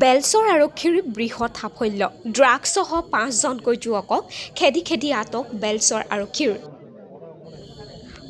বেলচৰ আৰক্ষীৰ বৃহৎ সাফল্য ড্ৰাগছসহ 5জনকৈ যুৱকক খেদি খেদি আটক বেলচৰ আৰক্ষীৰ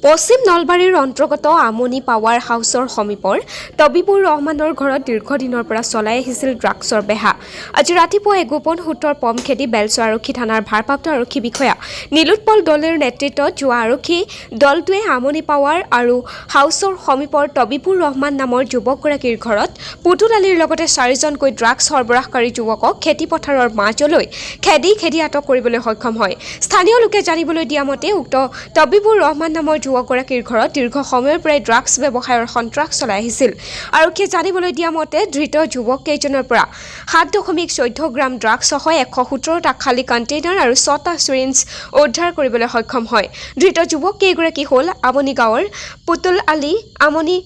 পশ্চিম নলবাৰীৰ অন্তৰ্গত আমনি পাৱাৰ হাউচৰ সমীপৰ তবিবুৰ ৰহমানৰ ঘৰত দীৰ্ঘদিনৰ পৰা চলাই আহিছিল ড্ৰাগছৰ বেহা আজি ৰাতিপুৱা গোপন সূত্ৰৰ পম খেদি বেলচৰ আৰক্ষী থানাৰ ভাৰপ্ৰাপ্ত আৰক্ষী বিষয়া নীলোৎপল দলেৰ নেতৃত্বত যোৱা আৰক্ষী দলটোৱে আমনি পাৱাৰ আৰু হাউচৰ সমীপৰ তবিবুৰ ৰহমান নামৰ যুৱকগৰাকীৰ ঘৰত পুতুল আলিৰ লগতে 4জনকৈ ড্ৰাগছ সৰবৰাহকাৰী যুৱকক খেতিপথাৰৰ মাজলৈ খেদি খেদি আটক কৰিবলৈ সক্ষম হয় স্থানীয় লোকে জানিবলৈ দিয়া মতে উক্ত তবিবুৰ ৰহমান নামৰ যুৱকগৰাকীৰ ঘৰত দীৰ্ঘ সময়ৰ পৰাই ড্ৰাগছ ব্যৱসায়ৰ সন্ত্ৰাস চলাই আহিছিল আৰক্ষীয়ে জানিবলৈ দিয়া মতে ধৃত যুৱককেইজনৰ পৰা 7.14 গ্ৰাম ড্ৰাগছসহ 117টা খালী কণ্টেইনাৰ আৰু 6টা চিৰিঞ্জ উদ্ধাৰ কৰিবলৈ সক্ষম হয় ধৃত যুৱককেইগৰাকী হ'ল আমনি গাঁৱৰ পুতুল আলী আমনি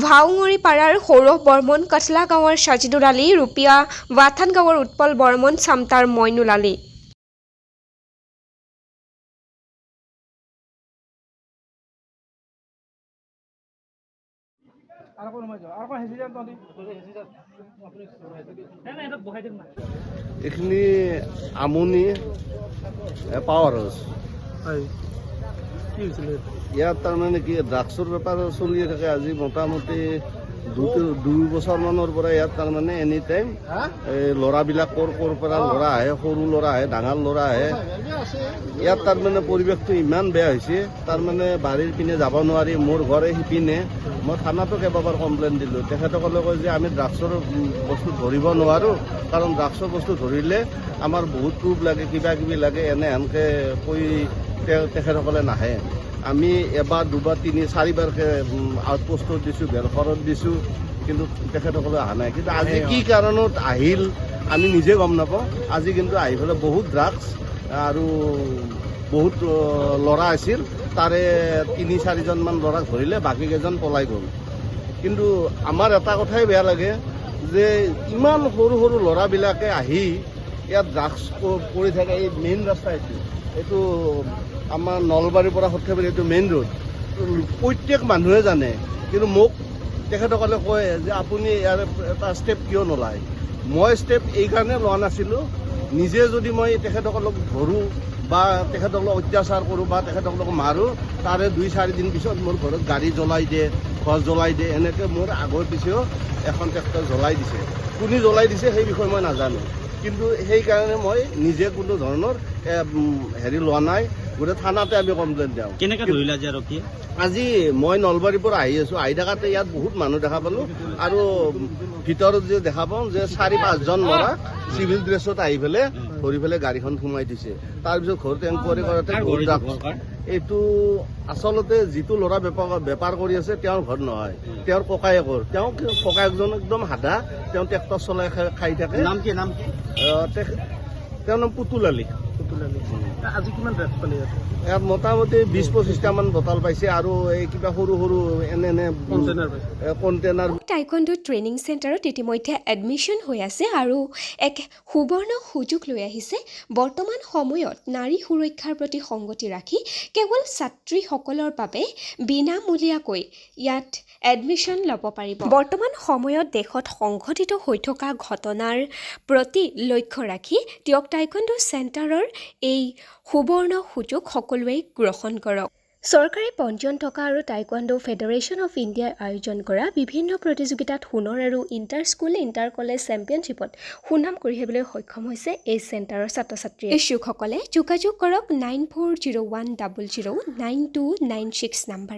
ভাউঙৰি পাৰাৰ সৌৰভ বৰ্মন কটলা গাঁৱৰ সাজিদুল আলী ৰূপিয়া ৱাথান গাঁৱৰ উৎপল বৰ্মন চামতাৰ মইনুল আলী এখানে আমনি পাওয়াৰ হাউস ইয়াত তাৰমানে কি ড্ৰাগছৰ বেপাৰ চলিয়ে থাকে আজি মোটামুটি 2 বছৰমানৰ পৰা ইয়াত তাৰমানে এনি টাইম ল'ৰাবিলাক ক'ৰ পৰা ল'ৰা আহে সৰু ল'ৰা আহে ডাঙৰ ল'ৰা আহে ইয়াত তাৰমানে পৰিৱেশটো ইমান বেয়া হৈছে তাৰমানে বাৰীৰ পিনে যাব নোৱাৰি মোৰ ঘৰে সিপিনে মই থানাতো কেইবাবাৰ কমপ্লেইন দিলোঁ তেখেতসকলে কয় যে আমি ড্ৰাগছৰ বস্তু ধৰিব নোৱাৰোঁ কাৰণ ড্ৰাগছৰ বস্তু ধৰিলে আমাৰ বহুত প্ৰুফ লাগে কিবা কিবি লাগে এনেহেনকৈ কৈ তেখেতসকলে নাহে আমি এবাৰ দুবাৰ 3-4বাৰকৈ আউটপোষ্টত দিছোঁ বেলখৰত দিছোঁ কিন্তু তেখেতসকলে অহা নাই কিন্তু আজি কি কাৰণত আহিল আমি নিজে গম নাপাওঁ আজি কিন্তু আহি পেলাই বহুত ড্ৰাগছ আৰু বহুত ল'ৰা আছিল তাৰে 3-4জনমান ল'ৰাক ধৰিলে বাকীকেইজন পলাই গ'ল কিন্তু আমাৰ এটা কথাই বেয়া লাগে যে ইমান সৰু সৰু ল'ৰাবিলাকে আহি ইয়াত ড্ৰাগছ কৰি থাকে এই মেইন ৰাস্তা এইটো আমাৰ নলবাৰীৰ পৰা সৰ্থেবাৰী এইটো মেইন ৰোড প্ৰত্যেক মানুহে জানে কিন্তু মোক তেখেতসকলে কয় যে আপুনি ইয়াৰ এটা ষ্টেপ কিয় নলয় মই ষ্টেপ এইকাৰণে লোৱা নাছিলোঁ নিজে যদি মই তেখেতসকলক ধৰোঁ বা তেখেতসকলক অত্যাচাৰ কৰোঁ বা তেখেতসকলক মাৰোঁ তাৰে 2-4 দিন পিছত মোৰ ঘৰত গাড়ী জ্বলাই দিয়ে ঘৰ জ্বলাই দিয়ে এনেকৈ মোৰ আগৰ পিছেও এখন ট্ৰেক্টৰ জ্বলাই দিছে কোনে জ্বলাই দিছে সেই বিষয়ে মই নাজানো কিন্তু সেইকাৰণে মই নিজে কোনো ধৰণৰ হেৰি লোৱা নাই গোটেই থানাতে আমি কমপ্লেইন দিওঁ কেনেকৈ ধৰিলা যে আৰক্ষীয়ে আজি মই নলবাৰীৰ পৰা আহি আছোঁ আহি থাকাতে ইয়াত বহুত মানুহ দেখা পালোঁ আৰু ভিতৰত যে দেখা পাওঁ যে 4-5জন ল'ৰা চিভিল ড্ৰেছত আহি পেলাই ধৰি পেলাই গাড়ীখন সোমাই দিছে তাৰপিছত ঘৰত এনকুৱাৰী কৰাতে এইটো আচলতে যিটো ল'ৰা বেপাৰ কৰি আছে তেওঁৰ ঘৰ নহয় তেওঁৰ ককায়েকৰ তেওঁ ককায়েকজন একদম সাদা তেওঁ ট্ৰেক্টৰ চলাই খাই থাকে নাম কি তেওঁৰ নাম পুতুল আলী আজি কিমান ড্ৰাগছ পালি ইয়াত মোটামুটি 20-25টামান বটল পাইছে আৰু এই কিবা সৰু সৰু এনে কণ্টেইনাৰ টাইকোৱাণ্ডো ট্ৰেইনিং চেণ্টাৰত ইতিমধ্যে এডমিশ্যন হৈ আছে আৰু এক সুবৰ্ণ সুযোগ লৈ আহিছে বৰ্তমান সময়ত নাৰী সুৰক্ষাৰ প্ৰতি সংগতি ৰাখি কেৱল ছাত্ৰীসকলৰ বাবে বিনামূলীয়াকৈ ইয়াত এডমিশ্যন ল'ব পাৰিব বৰ্তমান সময়ত দেশত সংঘটিত হৈ থকা ঘটনাৰ প্ৰতি লক্ষ্য ৰাখি দিয়ক টাইকোৱাণ্ডো চেণ্টাৰৰ এই সুবৰ্ণ সুযোগ সকলোৱে গ্ৰহণ কৰক চৰকাৰী পঞ্জীয়ন থকা আৰু টাইকোৱাণ্ডো ফেডাৰেশ্যন অফ ইণ্ডিয়াই আয়োজন কৰা বিভিন্ন প্ৰতিযোগিতাত সোণৰ আৰু ইণ্টাৰ স্কুল ইণ্টাৰ কলেজ চেম্পিয়নশ্বিপত সুনাম কঢ়িয়াবলৈ সক্ষম হৈছে এই চেণ্টাৰৰ ছাত্ৰ ছাত্ৰী ইচ্ছুকসকলে যোগাযোগ কৰক 9401009296 নম্বৰ